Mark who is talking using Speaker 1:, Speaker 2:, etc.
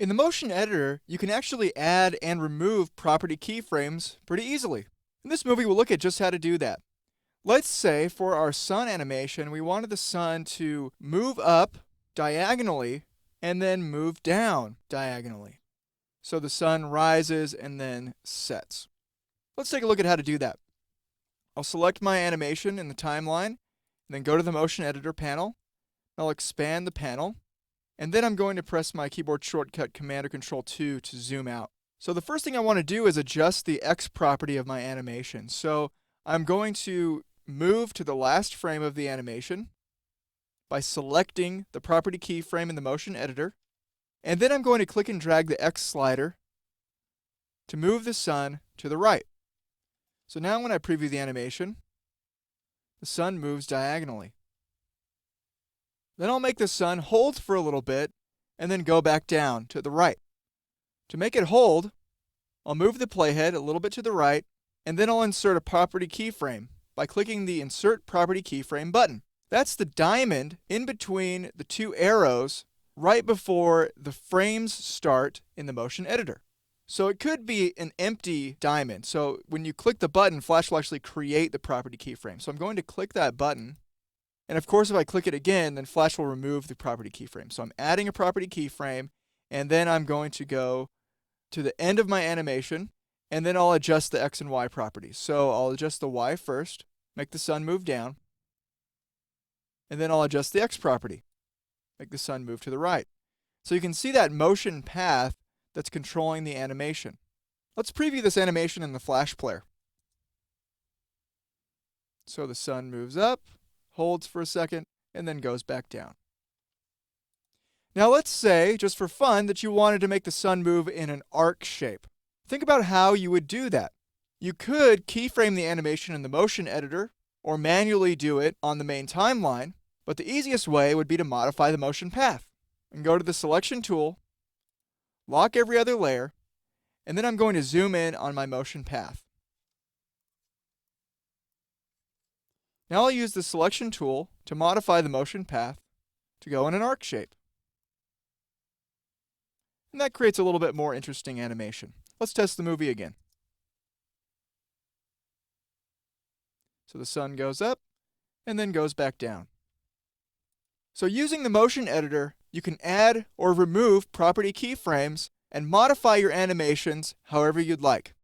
Speaker 1: In the motion editor, you can actually add and remove property keyframes pretty easily. In this movie, we'll look at just how to do that. Let's say for our sun animation, we wanted the sun to move up diagonally and then move down diagonally. So the sun rises and then sets. Let's take a look at how to do that. I'll select my animation in the timeline, and then go to the motion editor panel. I'll expand the panel, and then I'm going to press my keyboard shortcut Command or Control 2 to zoom out. So the first thing I want to do is adjust the X property of my animation. So I'm going to move to the last frame of the animation by selecting the property keyframe in the motion editor, and then I'm going to click and drag the X slider to move the sun to the right. So now when I preview the animation, the sun moves diagonally. Then I'll make the sun hold for a little bit and then go back down to the right. To make it hold, I'll move the playhead a little bit to the right, and then I'll insert a property keyframe by clicking the Insert Property Keyframe button. That's the diamond in between the two arrows right before the frames start in the motion editor. So it could be an empty diamond. So when you click the button, Flash will actually create the property keyframe. So I'm going to click that button. And of course, if I click it again, then Flash will remove the property keyframe. So I'm adding a property keyframe, and then I'm going to go to the end of my animation, and then I'll adjust the X and Y properties. So I'll adjust the Y first, make the sun move down, and then I'll adjust the X property, make the sun move to the right. So you can see that motion path that's controlling the animation. Let's preview this animation in the Flash player. So the sun moves up, holds for a second, and then goes back down. Now let's say, just for fun, that you wanted to make the sun move in an arc shape. Think about how you would do that. You could keyframe the animation in the motion editor, or manually do it on the main timeline, but the easiest way would be to modify the motion path. And go to the selection tool, lock every other layer, and then I'm going to zoom in on my motion path. Now I'll use the selection tool to modify the motion path to go in an arc shape. And that creates a little bit more interesting animation. Let's test the movie again. So the sun goes up and then goes back down. So using the motion editor, you can add or remove property keyframes and modify your animations however you'd like.